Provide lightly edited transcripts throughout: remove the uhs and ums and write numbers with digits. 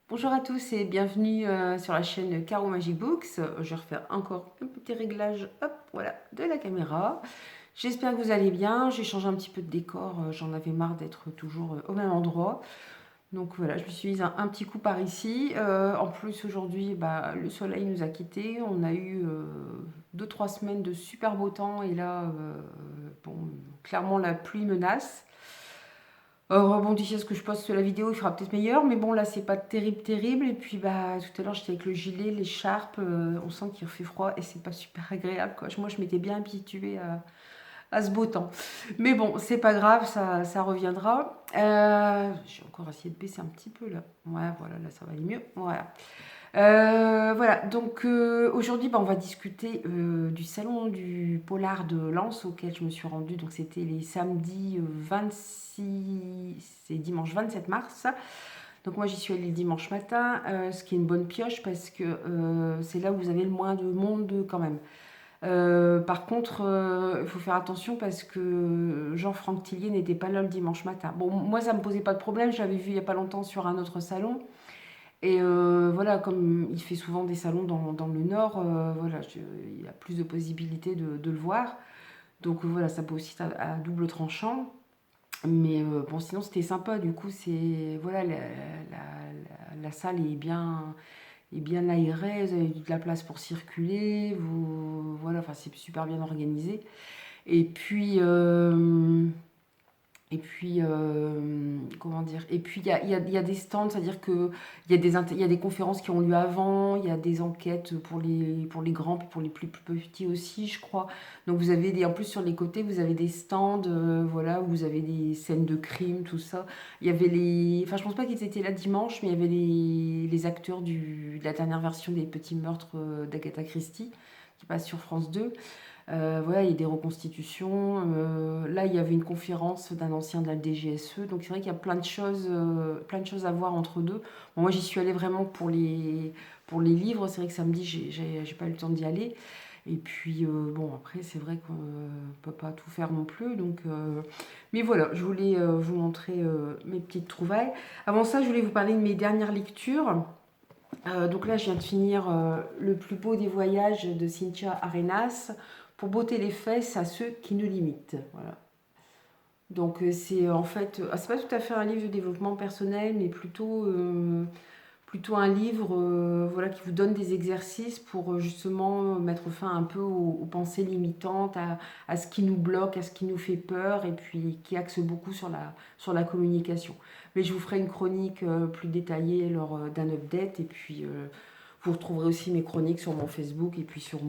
Bonjour à tous et bienvenue sur la chaîne Caro Magic Books. Je vais refaire encore un petit réglage, hop, voilà, de la caméra. J'espère que vous allez bien. J'ai changé un petit peu de décor. J'en avais marre d'être toujours au même endroit. Donc voilà, je me suis mise un petit coup par ici. En plus aujourd'hui, bah, le soleil nous a quittés. On a eu 2-3 semaines de super beau temps et là, bon, clairement la pluie menace. Rebondissez ce que je poste sur la vidéo, il fera peut-être meilleur, mais bon là c'est pas terrible terrible. Et puis bah tout à l'heure j'étais avec le gilet, l'écharpe, on sent qu'il fait froid et c'est pas super agréable quoi. Moi je m'étais bien habituée à ce beau temps. Mais bon, c'est pas grave, ça reviendra. J'ai encore essayé de baisser un petit peu là. Ouais, voilà, là ça va aller mieux. Voilà. Voilà, donc aujourd'hui, bah, on va discuter du salon du polar de Lens auquel je me suis rendue. Donc c'était les samedis 26 et dimanche 27 mars. Donc moi j'y suis allée le dimanche matin, ce qui est une bonne pioche parce que c'est là où vous avez le moins de monde quand même. Par contre, il faut faire attention parce que Jean-Franck Tillier n'était pas là le dimanche matin. Bon, moi ça me posait pas de problème, je l'avais vu il y a pas longtemps sur un autre salon. Et voilà, comme il fait souvent des salons dans le Nord, voilà, il y a plus de possibilités de le voir. Donc voilà, ça peut aussi être à double tranchant. Mais bon, sinon c'était sympa. Du coup, c'est voilà, la salle est bien aérée. Vous avez de la place pour circuler. Vous voilà, enfin c'est super bien organisé. Et puis comment dire? Et puis, il y a des stands, c'est-à-dire qu'il il y a des conférences qui ont lieu avant, il y a des enquêtes pour les grands, puis pour les plus petits aussi, je crois. Donc, en plus, sur les côtés, vous avez des stands, voilà, où vous avez des scènes de crime, tout ça. Il y avait enfin, je pense pas qu'ils étaient là dimanche, mais il y avait les acteurs de la dernière version des Petits Meurtres d'Agatha Christie, qui passe sur France 2. Voilà, il y a des reconstitutions. Là, il y avait une conférence d'un ancien de la DGSE. Donc, c'est vrai qu'il y a plein de choses à voir entre deux. Bon, moi, j'y suis allée vraiment pour les livres. C'est vrai que samedi, j'ai pas eu le temps d'y aller. Et puis, bon, après, c'est vrai qu'on peut pas tout faire non plus. Donc, mais voilà, je voulais vous montrer mes petites trouvailles. Avant ça, je voulais vous parler de mes dernières lectures. Donc là, je viens de finir Le plus beau des voyages de Cynthia Arenas pour botter les fesses à ceux qui nous limitent. Voilà. Donc c'est en fait, c'est pas tout à fait un livre de développement personnel, mais plutôt un livre voilà, qui vous donne des exercices pour justement mettre fin un peu aux pensées limitantes, à ce qui nous bloque, à ce qui nous fait peur, et puis qui axe beaucoup sur la communication. Mais je vous ferai une chronique plus détaillée lors d'un update, et puis vous retrouverez aussi mes chroniques sur mon Facebook et puis sur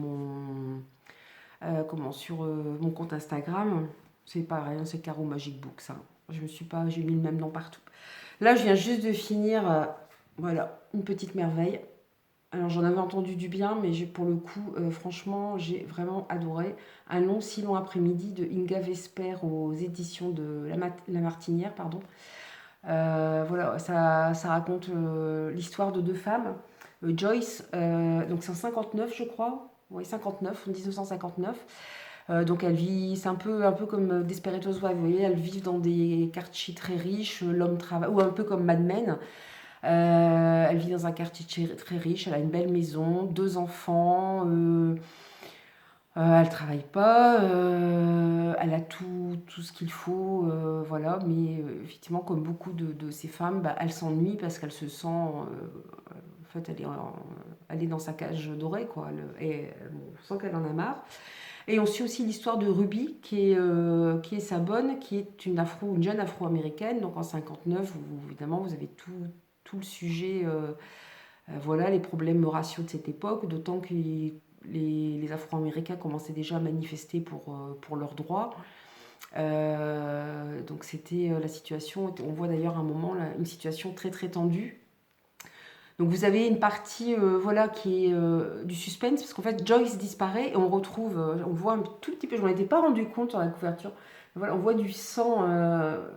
sur mon compte Instagram. C'est pareil, hein, c'est Caro Magic Books. Hein. J'ai mis le même nom partout. Là, je viens juste de finir, voilà, une petite merveille. Alors, j'en avais entendu du bien, mais pour le coup, franchement, j'ai vraiment adoré. Un long, si long après-midi de Inga Vesper aux éditions de La Martinière, pardon. Voilà, ça raconte l'histoire de deux femmes. Joyce, donc c'est en 59, je crois. Oui, 59, en 1959. Donc elle vit, c'est un peu comme Desperate Housewives, vous voyez, elles vivent dans des quartiers très riches, l'homme travaille, ou un peu comme Mad Men. Elle vit dans un quartier très riche, elle a une belle maison, deux enfants, elle travaille pas, elle a tout ce qu'il faut, voilà, mais effectivement, comme beaucoup de ces femmes, bah, elle s'ennuie parce qu'elle se sent, en fait, elle est dans sa cage dorée, quoi, et on sent qu'elle en a marre. Et on suit aussi l'histoire de Ruby, qui est sa bonne, qui est une jeune afro-américaine. Donc en 59, évidemment, vous avez tout le sujet, voilà, les problèmes raciaux de cette époque, d'autant que les Afro-Américains commençaient déjà à manifester pour leurs droits. Donc c'était la situation, on voit d'ailleurs à un moment là, une situation très très tendue. Donc vous avez une partie voilà, qui est du suspense, parce qu'en fait Joyce disparaît et on retrouve, on voit un tout petit peu, je m'en étais pas rendu compte sur la couverture, voilà, on voit du sang,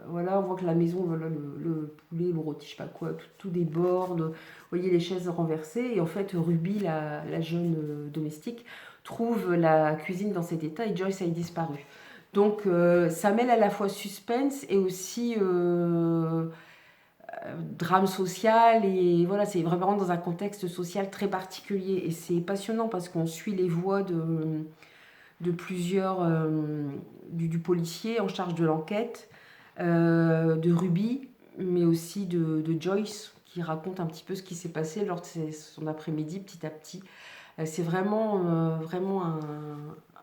voilà, on voit que la maison, voilà, le poulet, le rôti, je sais pas quoi, tout déborde, vous voyez les chaises renversées, et en fait Ruby, la jeune domestique, trouve la cuisine dans cet état et Joyce a disparu. Donc ça mêle à la fois suspense et aussi drame social et voilà, c'est vraiment dans un contexte social très particulier et c'est passionnant parce qu'on suit les voix de plusieurs du policier en charge de l'enquête, de Ruby, mais aussi de Joyce qui raconte un petit peu ce qui s'est passé lors de son après-midi petit à petit. C'est vraiment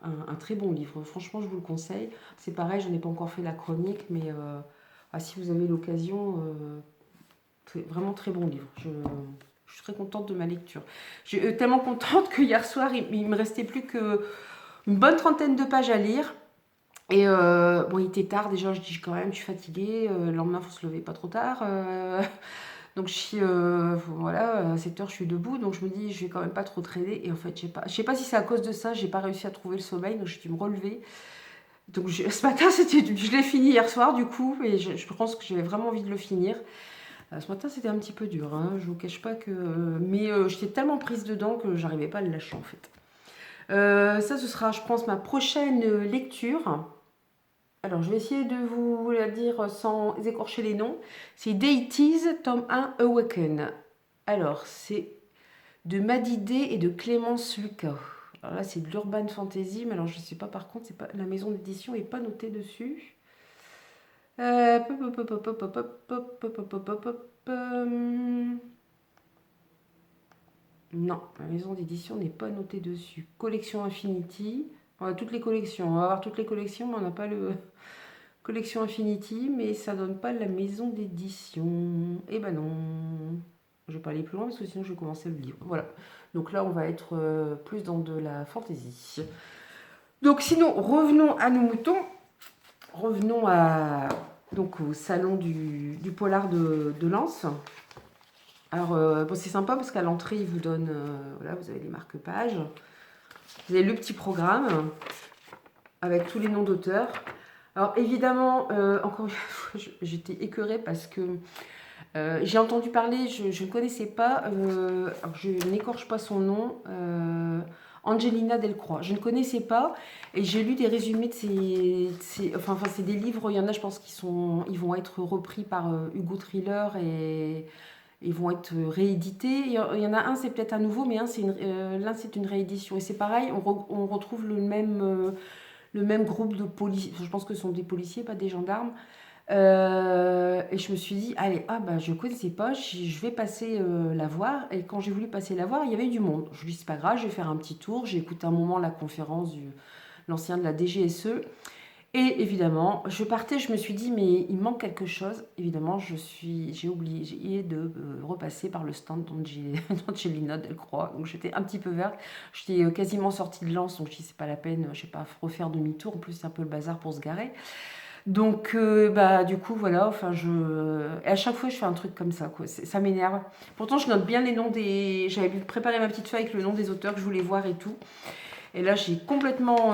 un très bon livre. Franchement, je vous le conseille. C'est pareil, je n'ai pas encore fait la chronique, mais si vous avez l'occasion, c'est vraiment très bon livre. Je suis très contente de ma lecture. Je suis tellement contente que hier soir, il me restait plus qu'une bonne trentaine de pages à lire. Et bon, il était tard déjà, je dis quand même, je suis fatiguée. Le lendemain, il faut se lever pas trop tard. Donc voilà, à 7 heures, je suis debout. Donc je me dis, je vais quand même pas trop traîner. Et en fait, je sais pas si c'est à cause de ça, j'ai pas réussi à trouver le sommeil. Donc j'ai dû me relever. Donc ce matin, je l'ai fini hier soir du coup. Et je pense que j'avais vraiment envie de le finir. Ce matin, c'était un petit peu dur, hein, je vous cache pas que... mais j'étais tellement prise dedans que j'arrivais pas à le lâcher en fait. Ça, ce sera, je pense, ma prochaine lecture. Alors, je vais essayer de vous la dire sans écorcher les noms. C'est Deities, tome 1, Awaken. Alors, c'est de Madidé et de Clémence Lucas. Alors là, c'est de l'urban fantasy, mais alors je sais pas, par contre, c'est pas, la maison d'édition n'est pas notée dessus. Non, la maison d'édition n'est pas notée dessus. Collection Infinity. On a toutes les collections. On va avoir toutes les collections, mais on n'a pas le collection Infinity, mais ça donne pas la maison d'édition. Eh ben non. Je vais pas aller plus loin parce que sinon je vais commencer le livre. Voilà. Donc là, on va être plus dans de la fantaisie. Donc sinon, revenons à nos moutons. Revenons donc au salon du polar de Lens. Alors, bon, c'est sympa parce qu'à l'entrée, il vous donne, voilà, vous avez les marque-pages. Vous avez le petit programme avec tous les noms d'auteurs. Alors, évidemment, encore une fois, j'étais écœurée parce que j'ai entendu parler, je ne connaissais pas, alors je n'écorche pas son nom, Angelina Delcroix. Je ne connaissais pas et j'ai lu des résumés enfin, c'est des livres, il y en a, je pense, ils vont être repris par Hugo Thriller et ils vont être réédités. Il y en a un, c'est peut-être un nouveau, mais l'un, c'est une réédition. Et c'est pareil, on retrouve le même groupe de policiers. Je pense que ce sont des policiers, pas des gendarmes. Et je me suis dit, allez, je ne connaissais pas, je vais passer la voir. Et quand j'ai voulu passer la voir, il y avait du monde. Je me suis dit, c'est pas grave, je vais faire un petit tour. J'ai écouté un moment la conférence de l'ancien de la DGSE. Et évidemment, je partais, je me suis dit, mais il manque quelque chose. Évidemment, j'ai oublié de repasser par le stand d'Angelina Delcroix. Donc j'étais un petit peu verte. J'étais quasiment sortie de Lens, donc je dis, c'est pas la peine, je sais pas, refaire demi-tour. En plus, c'est un peu le bazar pour se garer. Donc, du coup, voilà, enfin, et à chaque fois, je fais un truc comme ça, quoi. Ça m'énerve. Pourtant, je note bien les noms des... J'avais préparé ma petite feuille avec le nom des auteurs que je voulais voir et tout. Et là, j'ai complètement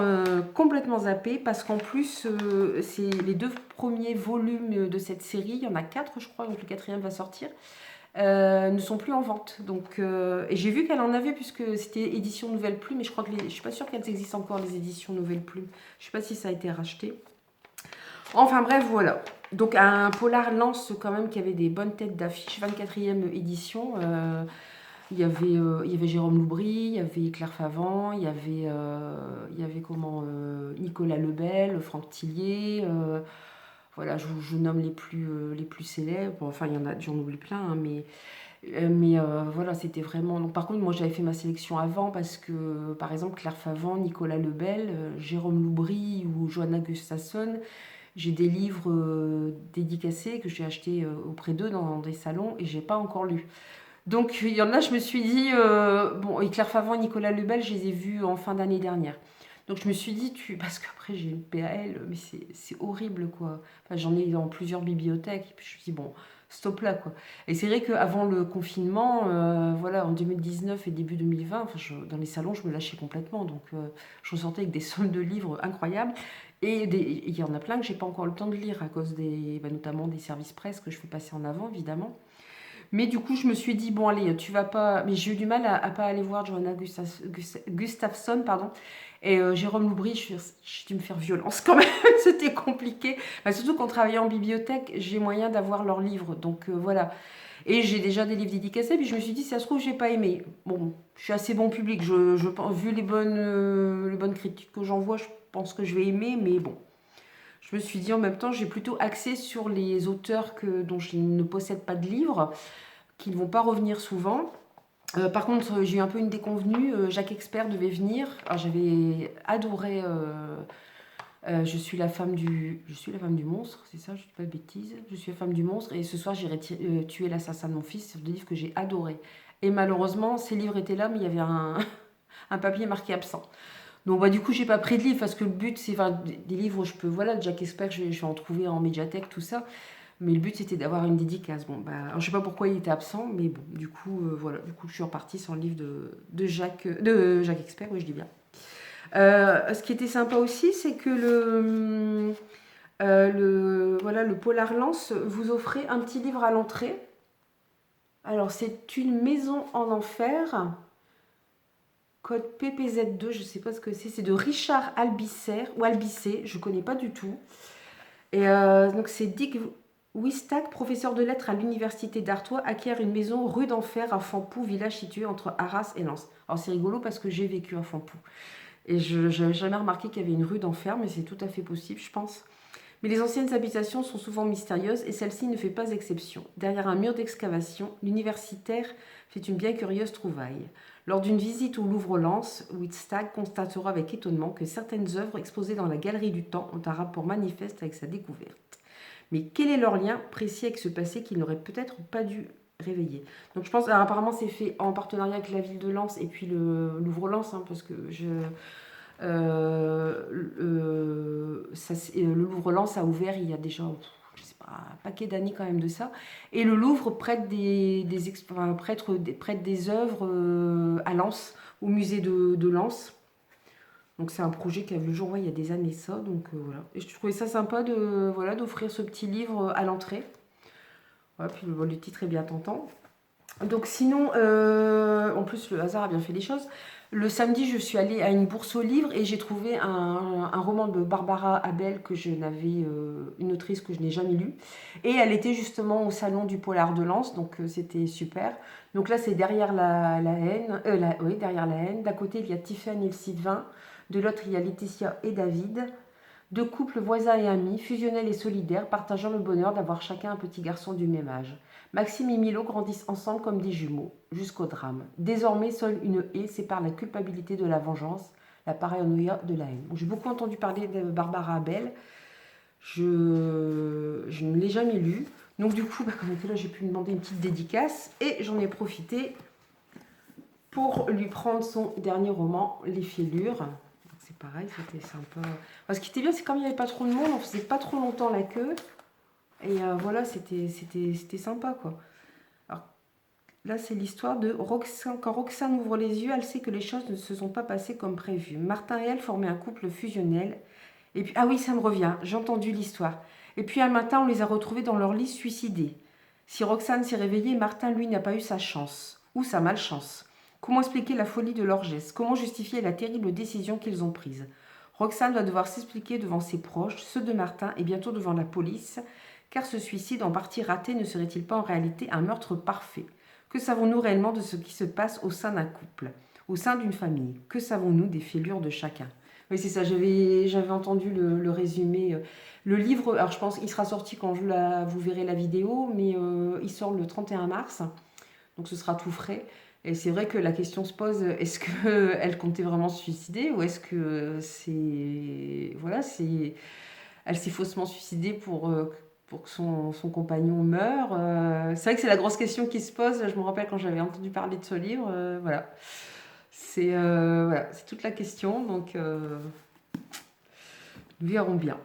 zappé parce qu'en plus, c'est les 2 premiers volumes de cette série, il y en a 4, je crois, donc le 4e va sortir, ne sont plus en vente. Donc, et j'ai vu qu'elle en avait puisque c'était édition Nouvelle Plume, mais je suis pas sûre qu'elles existent encore, les éditions Nouvelle Plume. Je sais pas si ça a été racheté. Enfin bref, voilà. Donc un polar Lens quand même qui avait des bonnes têtes d'affiche, 24e édition. Il y avait Jérôme Loubry, il y avait Claire Favant, il y avait Nicolas Lebel, Franck Tillier. Voilà, je nomme les plus célèbres. Enfin, j'en oublie plein, hein, mais voilà, c'était vraiment... Donc, par contre, moi, j'avais fait ma sélection avant parce que, par exemple, Claire Favant, Nicolas Lebel, Jérôme Loubry ou Johanna Gustafsson, j'ai des livres dédicacés que j'ai achetés auprès d'eux dans des salons et j'ai pas encore lu. Donc, il y en a, je me suis dit... bon, et Claire Favant et Nicolas Lebel, je les ai vus en fin d'année dernière. Donc, je me suis dit, parce qu'après, j'ai une PAL, mais c'est horrible, quoi. Enfin, j'en ai dans plusieurs bibliothèques. Et puis, je me suis dit, bon, stop là, quoi. Et c'est vrai qu'avant le confinement, voilà, en 2019 et début 2020, enfin, dans les salons, je me lâchais complètement. Donc, je ressortais avec des sommes de livres incroyables. Et il y en a plein que j'ai pas encore le temps de lire à cause notamment des services presse que je fais passer en avant, évidemment. Mais du coup, je me suis dit, bon, allez, tu vas pas... Mais j'ai eu du mal à pas aller voir Johanna Gustafsson, pardon. Et Jérôme Loubry, j'ai dû me faire violence quand même, c'était compliqué. Bah, surtout qu'en travaillant en bibliothèque, j'ai moyen d'avoir leurs livres, donc voilà. Et j'ai déjà des livres dédicacés, puis je me suis dit, si ça se trouve, j'ai pas aimé. Bon, je suis assez bon public, vu les bonnes critiques que j'envoie, je pense que je vais aimer, mais bon. Je me suis dit en même temps, j'ai plutôt axé sur les auteurs dont je ne possède pas de livres, qui ne vont pas revenir souvent. Par contre, j'ai eu un peu une déconvenue. Jacques Expert devait venir. Alors, j'avais adoré. Je suis la femme du monstre, c'est ça, je ne dis pas de bêtises. Je suis la femme du monstre et ce soir j'irai tuer l'assassin de mon fils. C'est des livres que j'ai adorés. Et malheureusement, ces livres étaient là, mais il y avait un papier marqué absent. Donc bah, du coup, j'ai pas pris de livre parce que le but, c'est des livres où je peux, voilà, Jacques Expert, je vais en trouver en médiathèque, tout ça. Mais le but, c'était d'avoir une dédicace. Bon, bah, alors, je sais pas pourquoi il était absent, mais bon, du coup, voilà. Du coup, je suis repartie sans le livre de Jacques Expert, oui, je dis bien. Ce qui était sympa aussi, c'est que voilà, le Polar Lance vous offrait un petit livre à l'entrée. Alors, c'est une maison en enfer. Code PPZ2, je ne sais pas ce que c'est. C'est de Richard Albisser, ou Albissé, je ne connais pas du tout. Et donc, c'est Dick Wistak, professeur de lettres à l'université d'Artois, acquiert une maison rue d'Enfer à Fampoux, village situé entre Arras et Lens. Alors, c'est rigolo parce que j'ai vécu à Fampoux. Et je n'avais jamais remarqué qu'il y avait une rue d'Enfer, mais c'est tout à fait possible, je pense. Mais les anciennes habitations sont souvent mystérieuses et celle-ci ne fait pas exception. Derrière un mur d'excavation, l'universitaire fait une bien curieuse trouvaille. Lors d'une visite au Louvre-Lens, Wittstag constatera avec étonnement que certaines œuvres exposées dans la galerie du temps ont un rapport manifeste avec sa découverte. Mais quel est leur lien précis avec ce passé qu'il n'aurait peut-être pas dû réveiller? Donc je pense, alors apparemment c'est fait en partenariat avec la ville de Lens et puis le Louvre-Lens, hein, parce que le Louvre-Lens a ouvert il y a déjà, je sais pas, un paquet d'années quand même de ça. Et le Louvre prête prête des œuvres à Lens, au musée de Lens. Donc c'est un projet qui a vu le jour, ouais, il y a des années ça. Donc voilà. Et je trouvais ça sympa voilà, d'offrir ce petit livre à l'entrée. Voilà, puis le titre est bien tentant. Donc sinon, en plus le hasard a bien fait les choses. Le samedi, je suis allée à une bourse aux livres et j'ai trouvé un roman de Barbara Abel une autrice que je n'ai jamais lu. Et elle était justement au salon du Polar de Lens, donc c'était super. Donc là, c'est derrière la haine, oui, derrière la haine. D'à côté, il y a Tiffany et le Sylvain. De l'autre, il y a Laetitia et David. Deux couples voisins et amis, fusionnels et solidaires, partageant le bonheur d'avoir chacun un petit garçon du même âge. Maxime et Milo grandissent ensemble comme des jumeaux, jusqu'au drame. Désormais, seule une haie sépare la culpabilité de la vengeance, la paranoïa de la haine. J'ai beaucoup entendu parler de Barbara Abel. Je ne l'ai jamais lu. Donc du coup, comme était là, j'ai pu lui demander une petite dédicace. Et j'en ai profité pour lui prendre son dernier roman, Les Fêlures. C'est pareil, c'était sympa. Ce qui était bien, c'est comme il n'y avait pas trop de monde, on faisait pas trop longtemps la queue. Et voilà, c'était sympa, quoi. Alors, là, c'est l'histoire de Roxane. Quand Roxane ouvre les yeux, elle sait que les choses ne se sont pas passées comme prévu. Martin et elle formaient un couple fusionnel. Et puis, ah oui, ça me revient, j'ai entendu l'histoire. Et puis un matin, on les a retrouvés dans leur lit suicidés. Si Roxane s'est réveillée, Martin, lui, n'a pas eu sa chance. Ou sa malchance. Comment expliquer la folie de leurs gestes? Comment justifier la terrible décision qu'ils ont prise? Roxane va devoir s'expliquer devant ses proches, ceux de Martin et bientôt devant la police, car ce suicide en partie raté ne serait-il pas en réalité un meurtre parfait? Que savons-nous réellement de ce qui se passe au sein d'un couple, au sein d'une famille? Que savons-nous des fêlures de chacun? Oui, c'est ça, j'avais entendu le résumé. Le livre, alors je pense qu'il sera sorti quand vous verrez la vidéo, mais il sort le 31 mars, donc ce sera tout frais. Et c'est vrai que la question se pose, est-ce qu'elle comptait vraiment se suicider ou est-ce que voilà, elle s'est faussement suicidée pour que son compagnon meure. C'est vrai que c'est la grosse question qui se pose. Je me rappelle quand j'avais entendu parler de ce livre. Voilà. Voilà, c'est toute la question. Donc, nous verrons bien.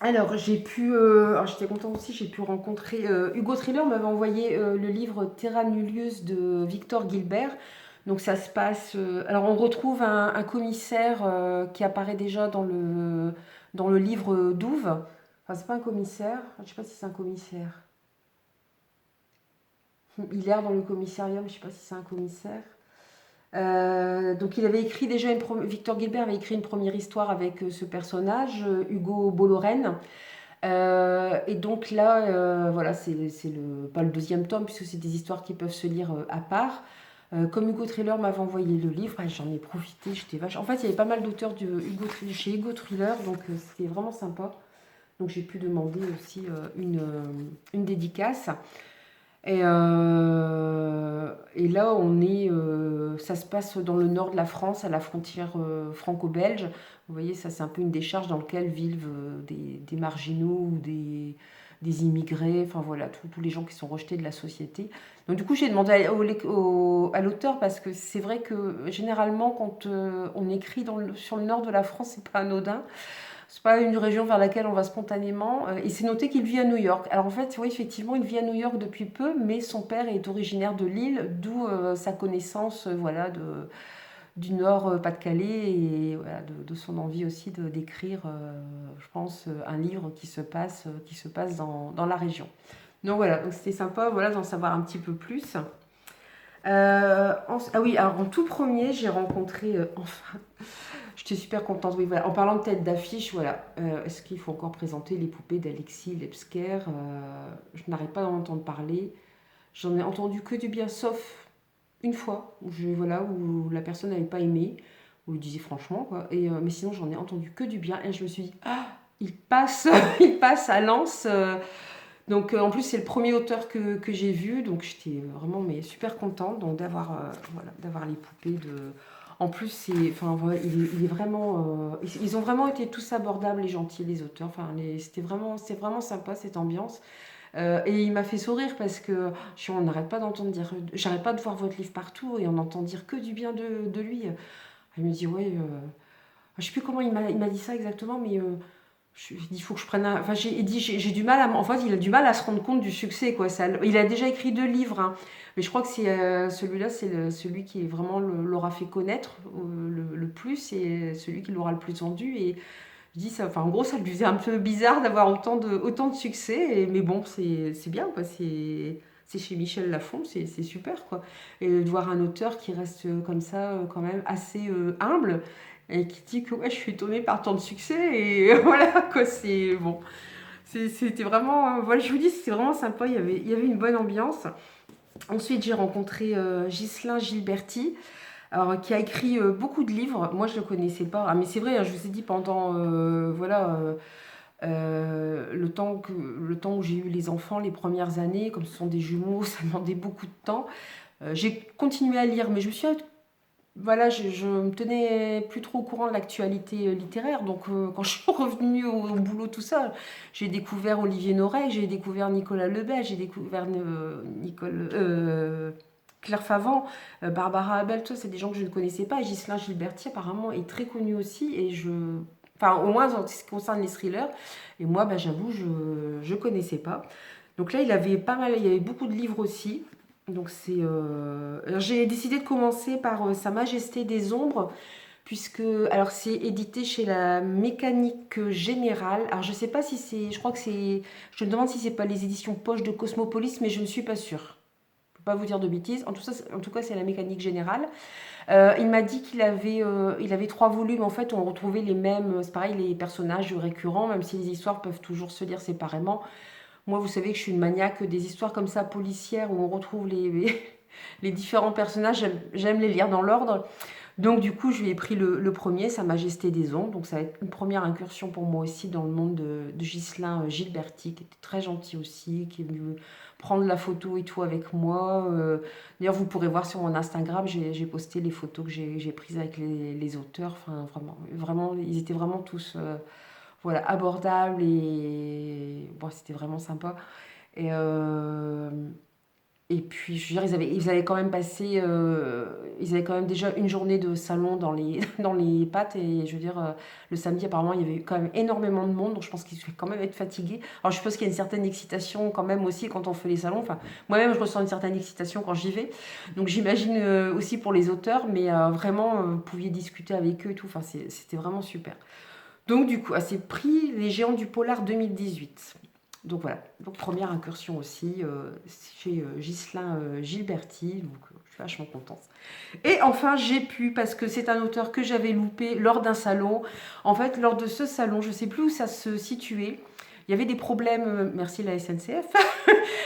Alors, j'étais contente aussi, j'ai pu rencontrer Hugo Thriller m'avait envoyé le livre Terra Nullius de Victor Gilbert. Donc ça se passe. Alors on retrouve un commissaire qui apparaît déjà dans le livre d'Ouve. Enfin, c'est pas un commissaire. Je sais pas si c'est un commissaire. Il erre dans le commissariat, mais je sais pas si c'est un commissaire. Donc il avait écrit déjà Victor Gilbert avait écrit une première histoire avec ce personnage, Hugo Bollorène. Et donc là, voilà, c'est pas le deuxième tome, puisque c'est des histoires qui peuvent se lire à part. Comme Hugo Thriller m'avait envoyé le livre, j'en ai profité, j'étais vache. En fait, il y avait pas mal d'auteurs chez Hugo Thriller, donc c'était vraiment sympa. Donc j'ai pu demander aussi une dédicace. Et là, ça se passe dans le nord de la France, à la frontière franco-belge. Vous voyez, ça c'est un peu une décharge dans laquelle vivent des marginaux ou des immigrés, enfin voilà, tous les gens qui sont rejetés de la société. Donc du coup, j'ai demandé à l'auteur, parce que c'est vrai que généralement, quand on écrit sur le nord de la France, c'est pas anodin. C'est pas une région vers laquelle on va spontanément. Et c'est noté qu'il vit à New York. Alors en fait, oui, effectivement, il vit à New York depuis peu, mais son père est originaire de Lille, d'où sa connaissance, voilà, du Nord Pas-de-Calais, et voilà, de son envie aussi d'écrire, je pense, un livre qui se passe dans la région. Donc voilà, donc c'était sympa, voilà, d'en savoir un petit peu plus. Ah oui, alors en tout premier, j'ai rencontré, enfin, j'étais super contente. Oui, voilà. En parlant de tête d'affiche, voilà. Est-ce qu'il faut encore présenter les poupées d'Alexis Lepsker? Je n'arrête pas d'en entendre parler. J'en ai entendu que du bien, sauf une fois voilà, où la personne n'avait pas aimé, où il disait franchement, quoi. Mais sinon, j'en ai entendu que du bien, et je me suis dit, ah, il passe, il passe à Lens. Donc en plus, c'est le premier auteur que j'ai vu, donc j'étais vraiment mais super contente donc d'avoir les poupées de. En plus, enfin, voilà, il est vraiment, ils ont vraiment été tous abordables et gentils, les auteurs. Enfin, c'était vraiment sympa cette ambiance. Et il m'a fait sourire parce que on n'arrête pas d'entendre dire, j'arrête pas de voir votre livre partout, et on entend dire que du bien de lui. Elle me dit ouais, je sais plus comment il m'a dit ça exactement, mais il faut que je prenne Enfin, j'ai dit, j'ai du mal à. En fait, il a du mal à se rendre compte du succès, quoi. Il a déjà écrit 2 livres, hein. Mais je crois que celui-là, c'est celui qui vraiment l'aura fait connaître le plus, et celui qui l'aura le plus vendu. Et je dis ça, enfin, en gros, ça lui faisait un peu bizarre d'avoir autant de succès. Mais bon, c'est bien, quoi. C'est chez Michel Lafon, c'est super, quoi. Et de voir un auteur qui reste comme ça, quand même assez humble, et qui dit que ouais, je suis étonnée par tant de succès. Et voilà, quoi, c'est bon. C'était vraiment, voilà, je vous dis, c'était vraiment sympa. Il y avait une bonne ambiance. Ensuite, j'ai rencontré Ghislain Gilberti, alors, qui a écrit beaucoup de livres. Moi, je ne le connaissais pas. Ah, mais c'est vrai, hein, je vous ai dit pendant voilà, le temps où j'ai eu les enfants, les premières années, comme ce sont des jumeaux, ça demandait beaucoup de temps. J'ai continué à lire, mais je me suis voilà, je me tenais plus trop au courant de l'actualité littéraire. Donc, quand je suis revenue au boulot, tout ça, j'ai découvert Olivier Norey, j'ai découvert Nicolas Lebel, j'ai découvert Claire Favant, Barbara Abel, tout ça, c'est des gens que je ne connaissais pas. Et Ghislain Gilberti, apparemment, est très connu aussi. Enfin, au moins en ce qui concerne les thrillers. Et moi, bah, j'avoue, je ne connaissais pas. Donc là, il y avait beaucoup de livres aussi. Donc j'ai décidé de commencer par Sa Majesté des Ombres, puisque alors c'est édité chez la Mécanique Générale. Alors je sais pas si c'est, je crois que c'est, je me demande si c'est pas les éditions Poche de Cosmopolis, mais je ne suis pas sûre. Je peux pas vous dire de bêtises. En tout cas, c'est la Mécanique Générale. Il m'a dit il avait 3 volumes. En fait, on retrouvait les mêmes, c'est pareil, les personnages récurrents, même si les histoires peuvent toujours se lire séparément. Moi, vous savez que je suis une maniaque des histoires comme ça, policières, où on retrouve les différents personnages. J'aime les lire dans l'ordre. Donc, du coup, je lui ai pris le premier, Sa Majesté des Ombres. Donc, ça va être une première incursion pour moi aussi dans le monde de Ghislain Gilberti, qui était très gentil aussi, qui est venu prendre la photo et tout avec moi. D'ailleurs, vous pourrez voir sur mon Instagram, j'ai posté les photos que j'ai prises avec les auteurs. Enfin, vraiment, ils étaient vraiment tous voilà, abordables, et bon, c'était vraiment sympa. Et, euh, et puis, je veux dire, ils avaient quand même ils avaient quand même déjà une journée de salon dans les, dans les pattes. Et je veux dire, le samedi, apparemment, il y avait eu quand même énormément de monde. Donc, je pense qu'ils devaient quand même être fatigués. Alors, je suppose qu'il y a une certaine excitation quand même aussi quand on fait les salons. Enfin, moi-même, je ressens une certaine excitation quand j'y vais. Donc, j'imagine aussi pour les auteurs. Mais vraiment, vous pouviez discuter avec eux et tout. Enfin, c'était vraiment super. Donc, du coup, à ces prix, les géants du polar 2018. Donc voilà, donc première incursion aussi chez Ghislain Gilberti, donc je suis vachement contente. Et enfin, j'ai pu, parce que c'est un auteur que j'avais loupé lors d'un salon. En fait, lors de ce salon, je ne sais plus où ça se situait. Il y avait des problèmes, merci la SNCF,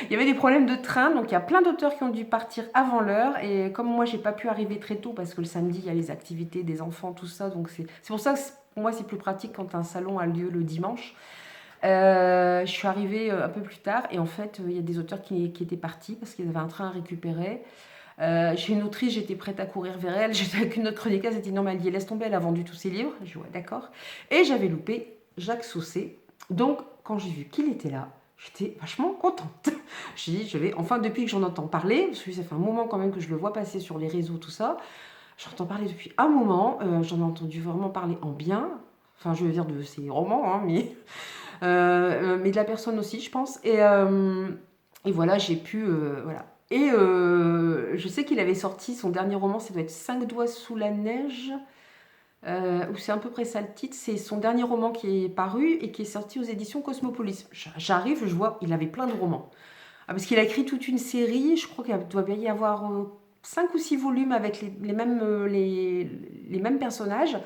il y avait des problèmes de train, donc il y a plein d'auteurs qui ont dû partir avant l'heure. Et comme moi, j'ai pas pu arriver très tôt, parce que le samedi, il y a les activités des enfants, tout ça. Donc c'est pour ça que pour moi, c'est plus pratique quand un salon a lieu le dimanche. Je suis arrivée un peu plus tard et en fait, il y a des auteurs qui étaient partis parce qu'ils avaient un train à récupérer. Chez une autrice, j'étais prête à courir vers elle. J'étais avec une autre chroniqueuse, elle dit non, mais elle dit laisse tomber, elle a vendu tous ses livres. Je dis ouais, d'accord. Et j'avais loupé Jacques Saucé. Donc, quand j'ai vu qu'il était là, j'étais vachement contente. J'ai dit, je vais, enfin, depuis que j'en entends parler, parce que ça fait un moment quand même que je le vois passer sur les réseaux, tout ça, j'entends parler depuis un moment, j'en ai entendu vraiment parler en bien. Enfin, je veux dire de ses romans, hein, mais de la personne aussi, je pense. Et voilà, j'ai pu. Voilà. Et je sais qu'il avait sorti son dernier roman, ça doit être 5 doigts sous la neige, ou c'est à peu près ça le titre. C'est son dernier roman qui est paru et qui est sorti aux éditions Cosmopolis. J'arrive, je vois, il avait plein de romans. Ah, parce qu'il a écrit toute une série, je crois qu'il doit bien y avoir 5 ou 6 volumes avec les mêmes personnages.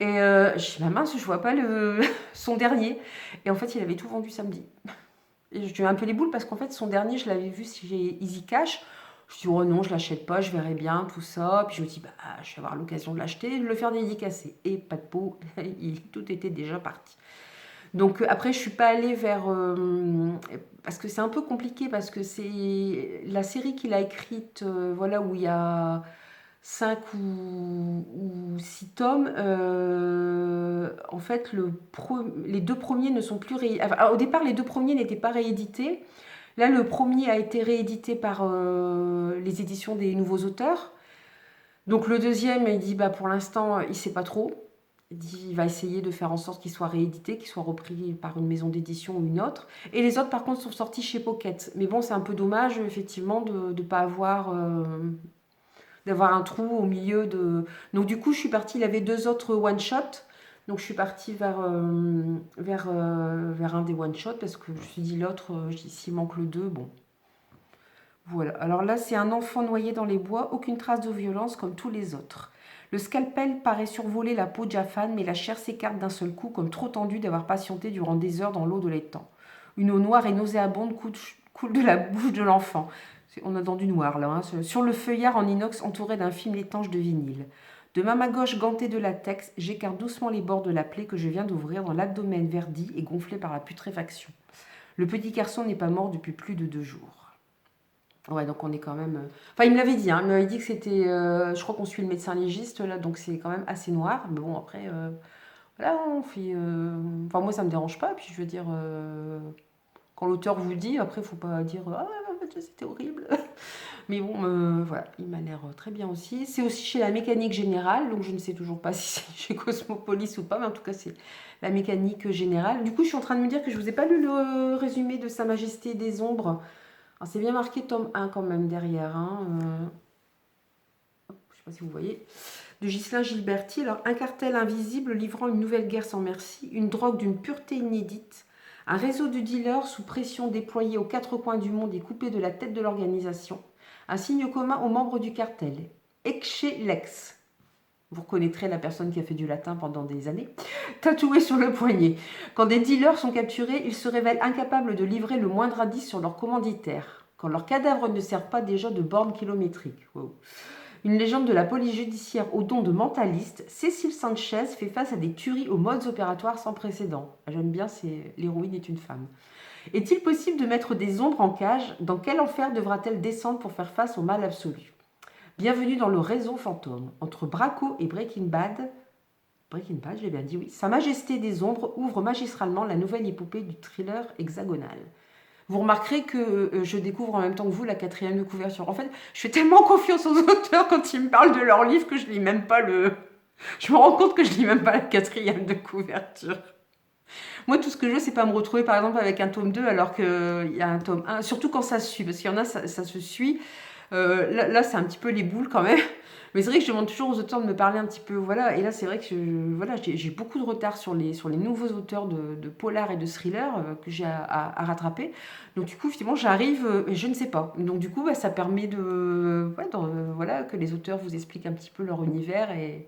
Et je dis, bah mince, je vois pas son dernier. Et en fait, il avait tout vendu samedi. Et je lui ai un peu les boules parce qu'en fait, son dernier, je l'avais vu chez Easy Cash. Je dis, oh non, je l'achète pas, je verrai bien, tout ça. Puis je me dis, bah, je vais avoir l'occasion de l'acheter, de le faire dédicacer. Et pas de peau, tout était déjà parti. Donc après, je suis pas allée vers... parce que c'est un peu compliqué, parce que c'est la série qu'il a écrite, voilà, où il y a 5 ou 6 tomes, en fait, les deux premiers ne sont plus réédités. Enfin, au départ, les deux premiers n'étaient pas réédités. Là, le premier a été réédité par les éditions des nouveaux auteurs. Donc le deuxième, il dit, bah, pour l'instant, il ne sait pas trop. Il dit, il va essayer de faire en sorte qu'il soit réédité, qu'il soit repris par une maison d'édition ou une autre. Et les autres, par contre, sont sortis chez Pocket. Mais bon, c'est un peu dommage, effectivement, de ne pas avoir... d'avoir un trou au milieu de... Donc du coup, je suis partie, il avait 2 autres one-shot. Donc je suis partie vers un des one-shots parce que je me suis dit l'autre, s'il manque le 2, bon. Voilà. Alors là, c'est un enfant noyé dans les bois, aucune trace de violence comme tous les autres. Le scalpel paraît survoler la peau de Jafan, mais la chair s'écarte d'un seul coup, comme trop tendue d'avoir patienté durant des heures dans l'eau de l'étang. Une eau noire et nauséabonde coule de la bouche de l'enfant. On a dans du noir là, hein. Sur le feuillard en inox entouré d'un film étanche de vinyle. De ma main gauche gantée de latex, j'écarte doucement les bords de la plaie que je viens d'ouvrir dans l'abdomen verdi et gonflé par la putréfaction. Le petit garçon n'est pas mort depuis plus de 2 jours. Ouais, donc on est quand même... Enfin, il me l'avait dit, hein, il m'avait dit que c'était... je crois qu'on suit le médecin légiste, là, donc c'est quand même assez noir. Mais bon, après, voilà, on fait... Enfin, moi, ça me dérange pas. Puis, je veux dire, quand l'auteur vous dit, après, il ne faut pas dire « Ah, c'était horrible !» Mais bon, voilà, il m'a l'air très bien aussi. C'est aussi chez la Mécanique Générale, donc je ne sais toujours pas si c'est chez Cosmopolis ou pas, mais en tout cas, c'est la Mécanique Générale. Du coup, je suis en train de me dire que je ne vous ai pas lu le résumé de Sa Majesté des Ombres. C'est bien marqué tome 1 quand même derrière. Hein. Je ne sais pas si vous voyez. De Ghislain Gilberti. Alors, un cartel invisible livrant une nouvelle guerre sans merci, une drogue d'une pureté inédite, un réseau de dealers sous pression déployé aux 4 coins du monde et coupé de la tête de l'organisation. Un signe commun aux membres du cartel. Ecce lex. Vous reconnaîtrez la personne qui a fait du latin pendant des années. Tatoué sur le poignet. Quand des dealers sont capturés, ils se révèlent incapables de livrer le moindre indice sur leur commanditaire. Quand leurs cadavres ne servent pas déjà de borne kilométrique. Wow. Une légende de la police judiciaire au don de mentaliste, Cécile Sanchez fait face à des tueries aux modes opératoires sans précédent. J'aime bien, l'héroïne est une femme. Est-il possible de mettre des ombres en cage? Dans quel enfer devra-t-elle descendre pour faire face au mal absolu? Bienvenue dans le réseau fantôme. Entre Braco et Breaking Bad, j'ai bien dit oui, Sa Majesté des Ombres ouvre magistralement la nouvelle épopée du thriller hexagonal. Vous remarquerez que je découvre en même temps que vous la 4e de couverture. En fait, je fais tellement confiance aux auteurs quand ils me parlent de leur livre que je lis même pas Je me rends compte que je lis même pas la 4e de couverture. Moi, tout ce que je veux, c'est pas me retrouver, par exemple, avec un tome 2 alors qu'il y a un tome 1. Surtout quand ça se suit, parce qu'il y en a, ça se suit. Là, c'est un petit peu les boules quand même. Mais c'est vrai que je demande toujours aux auteurs de me parler un petit peu, voilà. Et là, c'est vrai que voilà, j'ai beaucoup de retard sur les nouveaux auteurs de polar et de thriller que j'ai à rattraper. Donc du coup, finalement, j'arrive, et je ne sais pas. Donc du coup, bah, ça permet ouais, voilà, que les auteurs vous expliquent un petit peu leur univers et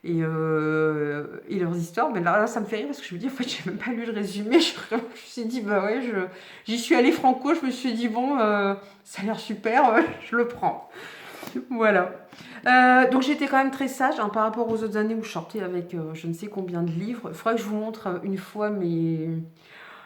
leurs histoires. Mais là, ça me fait rire parce que je me dis, en fait, j'ai même pas lu le résumé. Je me suis dit, bah ouais, j'y suis allée franco. Je me suis dit, bon, ça a l'air super, je le prends. Voilà. Donc j'étais quand même très sage hein, par rapport aux autres années où je sortais avec je ne sais combien de livres. Il faudrait que je vous montre une fois mes...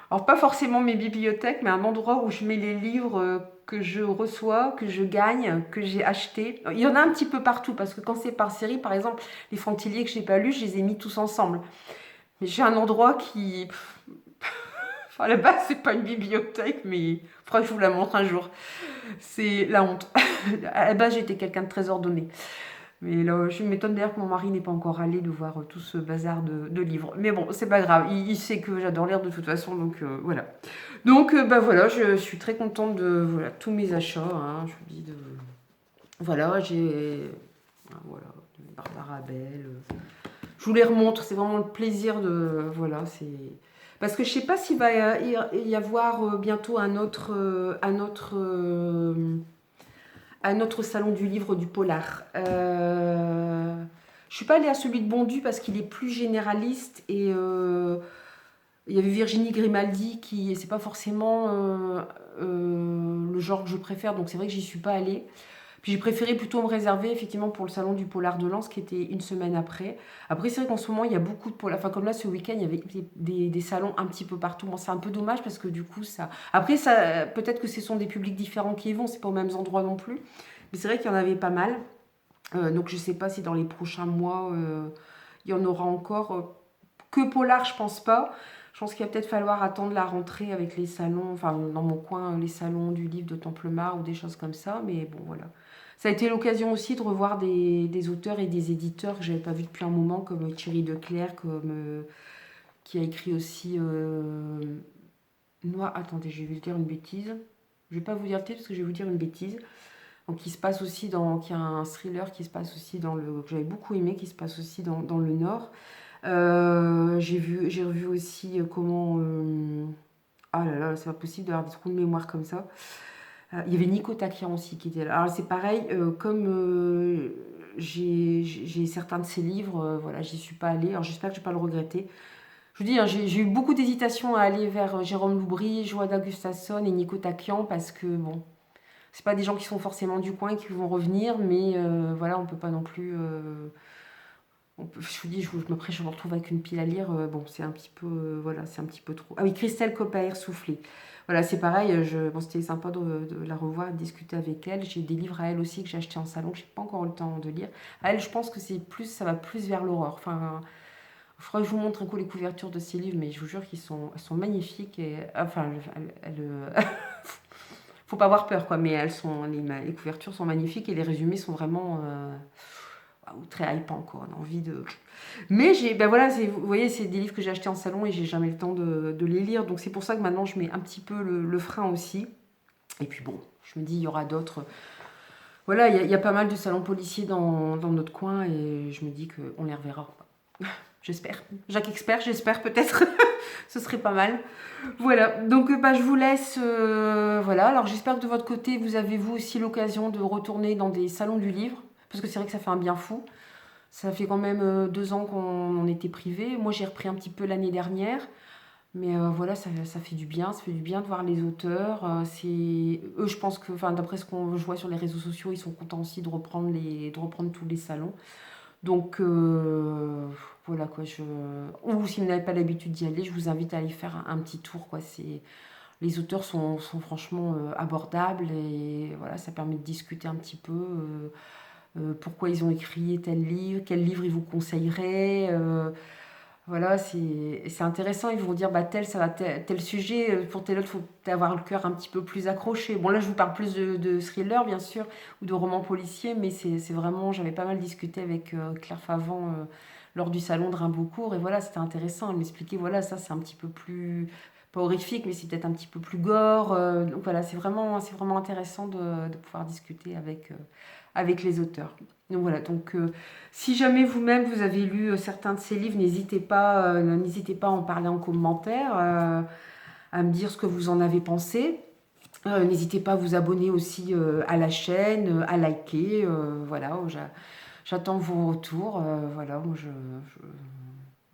Alors pas forcément mes bibliothèques, mais un endroit où je mets les livres que je reçois, que je gagne, que j'ai achetés. Il y en a un petit peu partout, parce que quand c'est par série, par exemple, les Frontiliers que je n'ai pas lus, je les ai mis tous ensemble. Mais j'ai un endroit qui... Enfin, à la base, c'est pas une bibliothèque, mais il faudra que je vous la montre un jour. C'est la honte. À la base, j'étais quelqu'un de très ordonné. Mais là, je m'étonne d'ailleurs que mon mari n'est pas encore allé de voir tout ce bazar de livres. Mais bon, c'est pas grave. Il sait que j'adore lire de toute façon, donc voilà. Donc, bah voilà, je suis très contente de voilà, tous mes achats. Hein, je vous dis de... Voilà, j'ai... Voilà, Barbara Bell. Je vous les remontre, c'est vraiment le plaisir de... Voilà, c'est... Parce que je sais pas s'il va y avoir bientôt un autre salon du livre du polar. Je suis pas allée à celui de Bondu parce qu'il est plus généraliste et il y avait Virginie Grimaldi qui c'est pas forcément le genre que je préfère, donc c'est vrai que j'y suis pas allée. Puis j'ai préféré plutôt me réserver effectivement pour le salon du polar de Lens qui était une semaine après. Après c'est vrai qu'en ce moment il y a beaucoup de polar, enfin comme là ce week-end il y avait des salons un petit peu partout. Bon, c'est un peu dommage parce que du coup ça... Après ça, peut-être que ce sont des publics différents qui y vont, c'est pas aux mêmes endroits non plus. Mais c'est vrai qu'il y en avait pas mal. Donc je sais pas si dans les prochains mois il y en aura encore. Que polar je pense pas. Je pense qu'il va peut-être falloir attendre la rentrée avec les salons, enfin dans mon coin, les salons du livre de Templemar ou des choses comme ça. Mais bon, voilà. Ça a été l'occasion aussi de revoir des auteurs et des éditeurs que j'avais pas vus depuis un moment, comme Thierry Declercq, qui a écrit aussi Attendez, je vais vous dire une bêtise. Je vais pas vous dire le titre parce que je vais vous dire une bêtise. Donc, qui se passe aussi qui a un thriller qui se passe aussi que j'avais beaucoup aimé, qui se passe aussi dans le Nord. J'ai revu aussi comment. Ah là là, c'est pas possible d'avoir des trous de mémoire comme ça. Il y avait Nico Takian aussi qui était là. Alors c'est pareil, comme j'ai certains de ses livres, voilà, j'y suis pas allée. Alors j'espère que je vais pas le regretter. Je vous dis, hein, j'ai eu beaucoup d'hésitation à aller vers Jérôme Loubry, Joada Gustafsson et Nico Takian parce que bon, c'est pas des gens qui sont forcément du coin et qui vont revenir, mais voilà, on peut pas non plus. Je vous dis, après je me retrouve avec une pile à lire. Bon, c'est un petit peu, voilà, c'est un petit peu trop. Ah oui, Christelle Copaert Soufflé. Voilà, c'est pareil. Bon, c'était sympa de la revoir, de discuter avec elle. J'ai des livres à elle aussi que j'ai achetés en salon que j'ai pas encore eu le temps de lire. À elle, je pense que ça va plus vers l'horreur. Enfin, il faudra que je vous montre un coup les couvertures de ces livres, mais je vous jure elles sont magnifiques et enfin, faut pas avoir peur quoi. Mais les couvertures sont magnifiques et les résumés sont vraiment très hypant quoi. On a envie de. Mais ben voilà, vous voyez, c'est des livres que j'ai achetés en salon et j'ai jamais le temps de les lire. Donc c'est pour ça que maintenant je mets un petit peu le frein aussi. Et puis bon, je me dis il y aura d'autres. Voilà, il y a pas mal de salons policiers dans notre coin et je me dis qu'on les reverra. J'espère. Jacques Expert, j'espère peut-être. Ce serait pas mal. Voilà, donc bah, je vous laisse. Voilà, alors j'espère que de votre côté, vous avez vous aussi l'occasion de retourner dans des salons du livre. Parce que c'est vrai que ça fait un bien fou. Ça fait quand même 2 ans qu'on en était privé. Moi, j'ai repris un petit peu l'année dernière. Mais voilà, ça fait du bien. Ça fait du bien de voir les auteurs. Eux, je pense que, enfin, d'après ce qu'on voit sur les réseaux sociaux, ils sont contents aussi de reprendre tous les salons. Donc, voilà quoi. Ou si vous n'avez pas l'habitude d'y aller, je vous invite à aller faire un petit tour, quoi. Les auteurs sont franchement abordables et voilà, ça permet de discuter un petit peu. Pourquoi ils ont écrit tel livre, quel livre ils vous conseilleraient. Voilà, c'est intéressant. Ils vont dire, bah, ça va tel sujet, pour tel autre, il faut avoir le cœur un petit peu plus accroché. Bon, là, je vous parle plus de thriller, bien sûr, ou de romans policiers, mais c'est vraiment, j'avais pas mal discuté avec Claire Favant lors du salon de Rimbaudcourt, et voilà, c'était intéressant. Elle m'expliquait, voilà, ça, c'est un petit peu pas horrifique, mais c'est peut-être un petit peu plus gore. Donc voilà, c'est vraiment intéressant de pouvoir discuter avec les auteurs. Donc voilà, donc si jamais vous-même vous avez lu certains de ces livres, n'hésitez pas à en parler en commentaire, à me dire ce que vous en avez pensé. N'hésitez pas à vous abonner aussi à la chaîne, à liker. Voilà, j'attends vos retours. Voilà,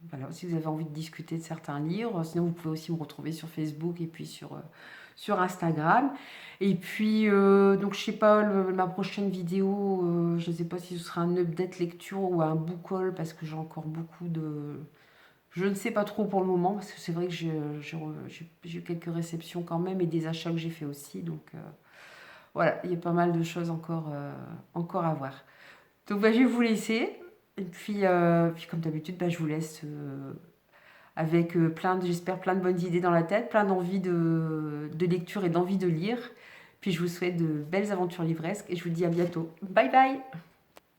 voilà, si vous avez envie de discuter de certains livres, sinon vous pouvez aussi me retrouver sur Facebook et puis sur Instagram. Et puis, donc je sais pas, ma prochaine vidéo, je ne sais pas si ce sera un update lecture ou un book haul parce que j'ai encore beaucoup de... Je ne sais pas trop pour le moment parce que c'est vrai que j'ai eu quelques réceptions quand même et des achats que j'ai fait aussi. Donc voilà, il y a pas mal de choses encore à voir. Donc bah, je vais vous laisser. Et puis comme d'habitude, bah, je vous laisse avec j'espère, plein de bonnes idées dans la tête, plein d'envie de lecture et d'envie de lire. Puis je vous souhaite de belles aventures livresques et je vous dis à bientôt. Bye bye!